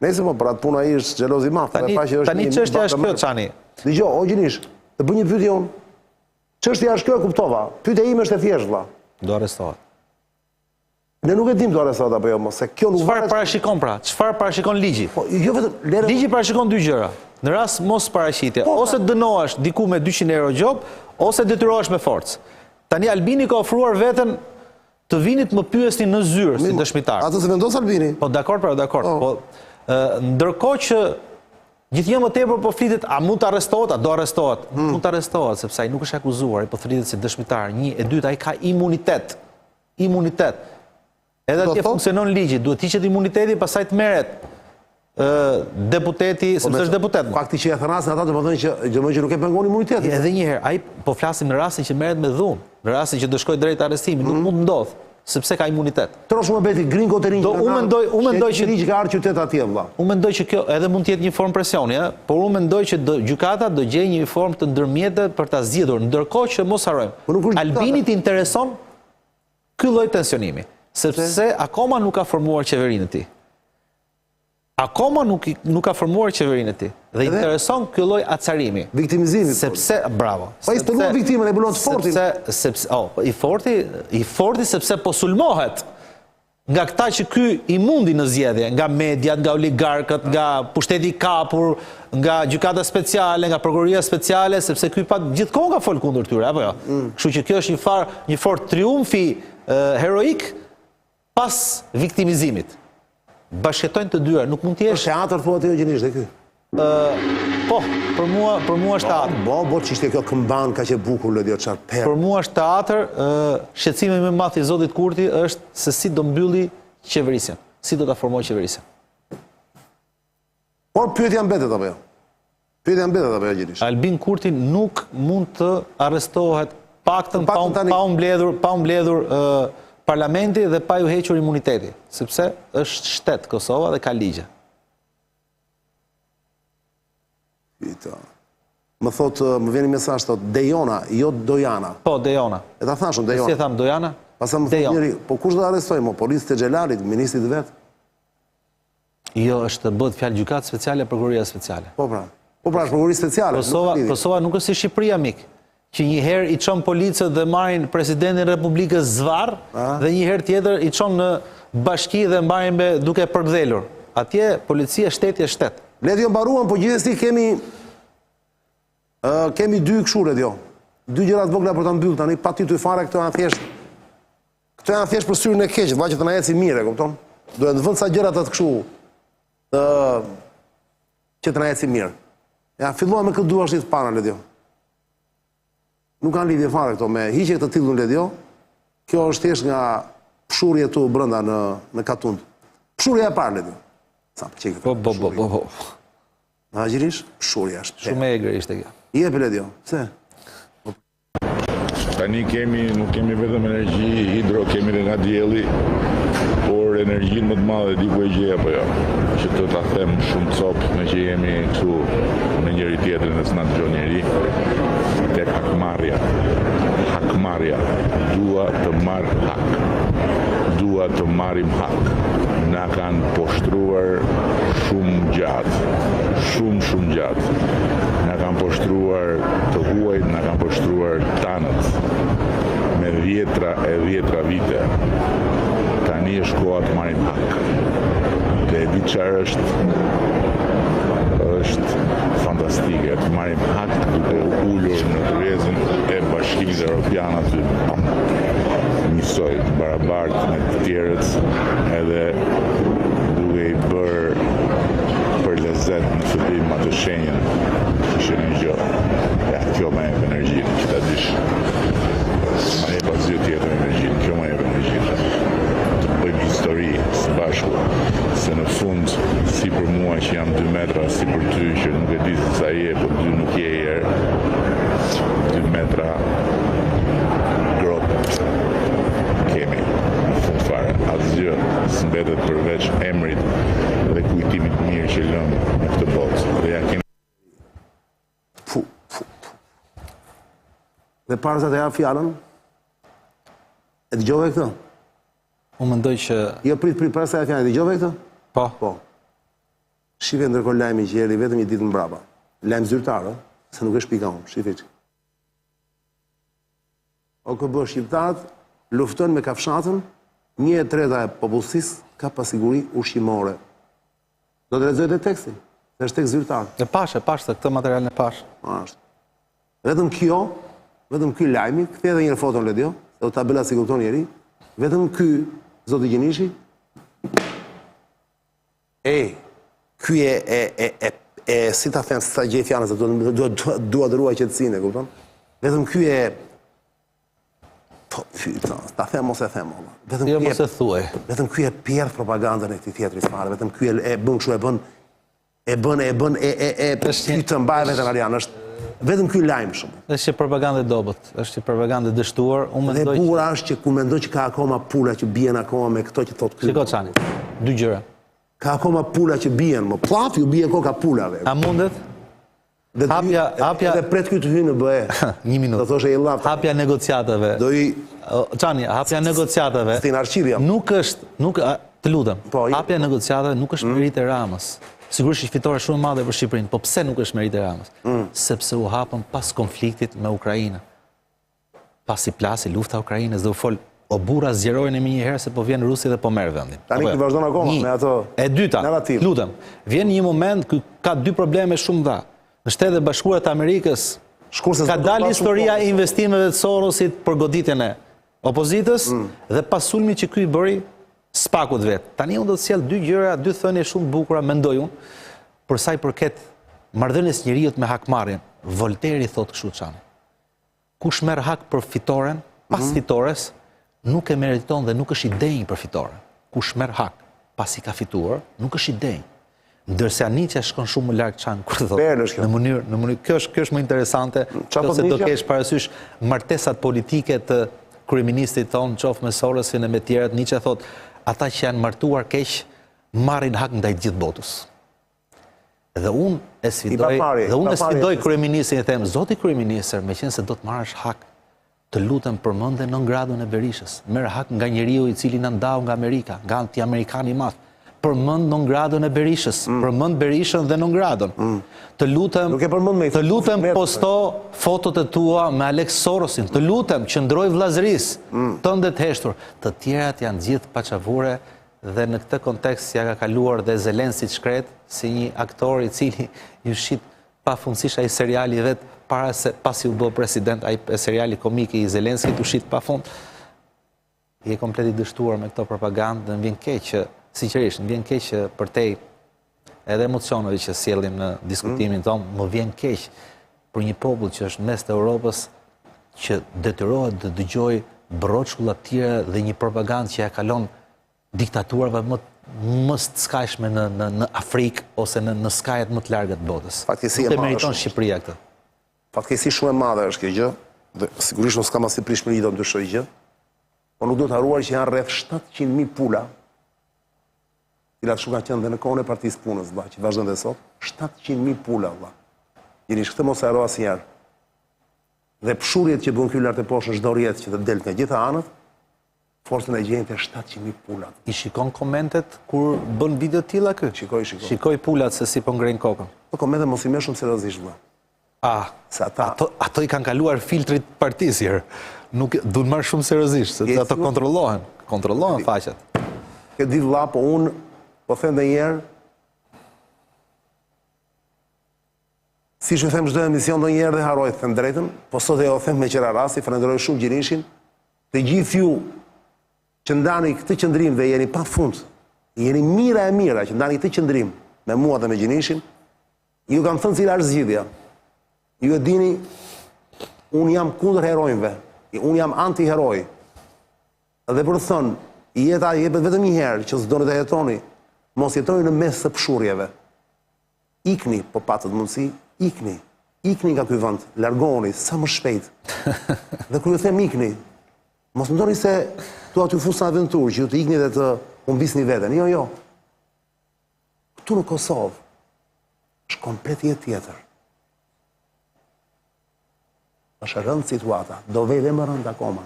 Nëse po për atë puna i është xhelozi madh. Tani çështja është kjo Çani. Dgjoj, o Gjinish, të bëj një pyetje unë. Çështja është kjo e kuptova. Pyetja ime është e thjeshtë valla. Do arrestohet. Ne nuk e dim do arrestohet apo jo, mos se kjo nuk Çfarë parashikon pra? Çfarë parashikon ligji? Po jo vetëm Ligji parashikon dy gjëra. Në rast mos paraqitje, ose dënohesh diku me 200 euro gjob, ose detyrohesh me forcë. Tani Albini ka ofruar veten të vinit më pyesni në zyrë si dëshmitar. Atë se vendos Albini. Po dakord, Po ndërkohë që gjithnjë më tepër po flitet a mund të arrestohet, a do arrestohet. Mund të arrestohet sepse ai nuk është akuzuar, ai po flitet si dëshmitar. Një, e dyta, ai ka imunitet. Imunitet. Edhe atje funksionon ligji, duhet të hiqet imuniteti, pastaj të merret deputeti, sepse është deputet. Fakti që e thënasin ata do të thonë që nuk e pengon imunitetin. Edhe një herë, ai po flasim në rastin që merret me dhunë, në rastin që do shkojë drejt arrestimit, nuk mund të ndodh, sepse ka imunitet. Trosh më beti Gringo të rinj. Unë mendoj që ligji ka ardhur qytet atje vëlla. Unë mendoj që kjo edhe mund të jetë një formë presioni, por unë mendoj që gjykata do gjejë një formë të ndërmjetët për ta zgjidhur, ndërkohë që mos harrojmë. Albinit i intereson ky lloj tensionimi, sepse akoma nuk ka formuar qeverinë e tij. Akoma nuk ka formuar qeverinë e tij. Dhe intereson ky lloj acarimi. Viktimizimi. Sepse, bravo. Po i stëlluan viktimën, e bulon të fortin. I forti sepse po sulmohet nga këta që ky i mundi në zgjedhje, nga mediat, nga oligarkët, nga pushteti i kapur, nga gjykata speciale, nga prokuroria speciale, sepse ky pa gjithkohë ka fol kundër tyre, apo jo? Kështu që kjo është një fort triumfi heroik pas viktimizimit. Bashkëtojnë të dyra, nuk mund të jesh. Është teatr thuat jo Gjinish dhe ky. Po, për mua është teatr. Po që ishte kjo këmban ka që bukur lëdio çfarë perë. Për mua është teatr, shqetësimi më i madh i zotit Kurti është se si do mbylli qeverisjen, si do ta formojë qeverisjen. Por pyetja mbetet apo jo? Pyetja mbetet apo jo Gjinish? Albin Kurti nuk mund të arrestohet paktën pa u mbledhur parlamenti dhe pa ju hequr imuniteti, sepse është shtet Kosova dhe ka ligje. Më thotë, më vjen një mesazh thotë Dejona, jo Dojana. Po, Dejona. E ta thashun Dejona. Si e tham Dojana? Pastaj më thotë njëri, po kush do arrestojmë? Policët e Xhelalit, ministrit vet? Jo, është bëhet fjalë gjykatë speciale, prokuroria speciale. Po pra, është prokurori speciale. Kosova nuk është si Shqipëria, mik, që një herë i çon policët dhe marrin presidentin e Republikës zvarr dhe një herë tjetër i çon në bashki dhe marrin me duke përkdhelur. Atje policia shteti është shtet. Ledhjo mbaruan, po gjithsesi kemi dy këshure djo. Dy gjëra të vogla për ta mbyllur tani, pa ty fare këto janë thjesht. Këto janë thjesht për syrin e keq, vallë që të na eci mirë, e kupton? Duhet të vënë sa gjëra të kështu që të na eci mirë. Ja, filluam me këtë duash të para Ledhjo. Nuk kanë lidhje fare këto me hiqje këtë tillun Ledhjo. Kjo është thjesht nga pshurje tu brenda në Katund. Pshurja e parë Ledhjo. Sa pëlqej këtë. Po. Na Gjinish, pshurja është. Shumë e egër ishte kjo. Jep Ledhjo. Pse? Tani nuk kemi vetëm energji hidro, kemi dhe nga dielli, por energjinë më të madhe di ku e gjej apo jo. Që të ta them shumë copë me që jemi këtu në njëri tjetrin dhe s'na dëgjon njeri. Tek hakmarrja. Hakmarrja. Dua të marr hak. Dua të marrim hak. Na kanë poshtruar shumë gjatë. Shumë gjatë. Na kanë poshtruar të huajt, na kanë poshtruar tanët. Me vjetra vite. Tani është koha të marrim hak. Dhe e di çfarë është fantastike, të marrim hak duke ullur në kryezën e Bashkimit Evropian aty, njësoj barabartë me të tjerët, edhe duke i bërë për lezet në fillim atë shenjën, ishte një gjë. Ja, kjo më jep energjinë, që ta dish. Ma jep asgjë tjetër energjinë, kjo më jep energjinë. Të bëjmë histori së bashku, se në fund, si për mua që jam 2 metra, si për ty që nuk e di se sa je, po ty nuk je herë, 2 metra grop kemi në fund fare. Asgjë s'mbetet përveç emrit dhe kujtimit mirë që lëmë në këtë botë. Dhe ja kemi. Dhe para se të jap fjalën, e dëgjove këtë? Unë mendoj që... Jo, prit, para se të jap fjalën, e dëgjove këtë? Po. Shive ndërkohë lajmi që erdhi vetëm një ditë mbrapa. Lajm zyrtar, se nuk është pika unë, shifi. OKB shqiptarët luftojnë me kafshatën, 1/3 e popullsisë ka pasiguri ushqimore. Do të lexojë tekstin, se është tekst zyrtar. E pash, se këtë material në pash. Ashtë. Vetëm ky lajmi, kthej edhe një foton Ledio, se do tabela si kupton njeri, vetëm ky zoti Gjinishi, ky e si ta them, sa gjej fjalën se dua të ruaj qetësinë, e kupton? Vetëm ky e ta them mos e them, vetëm ky mos e thuaj. Vetëm ky e pjerdh propagandën e këtij tjetrit fare, vetëm ky e bën kështu, ky të mbaj veteranian, është vetëm ky lajm shumë. Është propagandë dobët, është propagandë dështuar, unë mendoj. Dhe bura është që ku mendoj që ka akoma pula që bien akoma me këto që thotë ky. Shiko Çani, dy gjëra. Ka akoma pula që bien, më plaf ju bie koka pulave. A mundet? Hapja dhe pret ky të hyjë në BE. Një minutë. Do thoshë i llaf. Hapja negociatave. Do i Çani, hapja negociatave. Stin arqiv jam. Nuk është, të lutem. Hapja negociatave nuk është merit e Ramës. Sigurisht është fitore shumë e madhe për Shqipërinë, po pse nuk është merit e Ramës? Sepse u hapën pas konfliktit me Ukrainën. Pas i plasi lufta e Ukrainës dhe u fol o burra zgjerojnë e një herë se po vjen Rusi dhe po merr vendin. Tani ky vazhdon akoma me ato. E dyta, lutem, vjen një moment ku ka dy probleme shumë dha. Në Shtetet e Bashkuara të Amerikës ka dalë historia e investimeve të Sorosit për goditjen e opozitës dhe pas sulmit që ky i bëri spakut vet. Tani unë do të sjell dy gjëra, dy thënie shumë bukura, mendoj unë, për sa i përket marrëdhënies njerëzit me hakmarrjen. Voltaire thotë kështu Çani. Kush merr hak për fitoren, pas fitores, nuk e meriton dhe nuk është i denj për fitoren. Kush merr hak pasi ka fituar, nuk është i denj. Ndërsa Nietzsche shkon shumë më larg Çan kur thotë në mënyrë kjo është më interesante, se do kesh parasysh martesat politike të kryeministit ton, qoftë me Sorosin e me tjerët. Nietzsche thotë ata që janë martuar keq marrin hak ndaj gjithë botës. Dhe unë e sfidoj kryeministin e them, zoti kryeministër, meqense do të marrësh hak, të lutem përmende nën gradun e Berishës. Merr hak nga njeriu i cili na ndau nga Amerika, nga anti-amerikan i madh. Përmend nën gradun e Berishës, përmend Berishën dhe nën gradun. Të lutem posto fotot e tua me Alex Sorosin, të lutem qëndroj vllazërisë, tënde të heshtur. Të tjerat janë gjithë paçavure dhe në këtë kontekst ja ka kaluar dhe Zelenski shkret si një aktor i cili ju shit pafundësisht ai seriali vet para se pasi u bë president, ai seriali komik i Zelenskit u shit pafund. I e komplet i dështuar me këto propagandë dhe më vjen keq që sinqerisht, më vjen keq që përtej edhe emocioneve që sjellim në diskutimin tonë, më vjen keq për një popull që është mes të Europës që detyrohet të dëgjoj broçkulla të tjera dhe një propagandë që ja kalon diktaturave më të skajshme në Afrikë ose në skajet më të larga të botës. Nuk e meriton Shqipëria këtë. Fatkeqësi shumë e madhe është kjo gjë, dhe sigurisht nuk s'kam asnjë prishmëri do të ndryshoj gjë, por nuk do të harruar që janë rreth 700.000 pula, cilat shumë ka qenë dhe në kohën e Partisë Punës, që vazhdon dhe sot, 700.000 pula, valla. Jenish këtë mos e haro asnjëherë. Dhe pshurjet që bën ky lart e poshtë çdo rrjet që të del nga gjitha anët, forcën e gjejnë të 700.000 pulat. I shikon komentet kur bën video të tilla kë? Shikoj pulat se si po ngrenë kokën. Po komente mos i merr shumë seriozisht valla. Ato i kanë kaluar filtrit partisë. Nuk duhet marr shumë seriozisht, se ato kontrollohen faqet. Ke di valla, po unë po them edhe një herë, siç e them çdo emision ndonjëherë dhe harroj të them drejtën, po sot e them me qira rasti, falenderoj shumë Gjinishin, të gjithë ju që ndani këtë qëndrim dhe jeni pafund, jeni mira e mira që ndani këtë qëndrim me mua dhe me Gjinishin, ju kam thënë cila është zgjidhja. Ju e dini, unë jam kundër herojve, unë jam anti-heroj. Dhe për të thënë, jeta jepet vetëm një herë që s'doni të jetoni, mos jetoni në mes të pshurjeve. Ikni, po patët mundësi, ikni. Ikni nga ky vend, largoni sa më shpejt. Dhe kur ju them ikni, mos mendoni se tu aty fusën aventurë, që ju të ikni dhe të humbisni veten. Jo. Këtu në Kosovë është komplet jetë tjetër. Është rëndë situata, do vej dhe më rëndë akoma.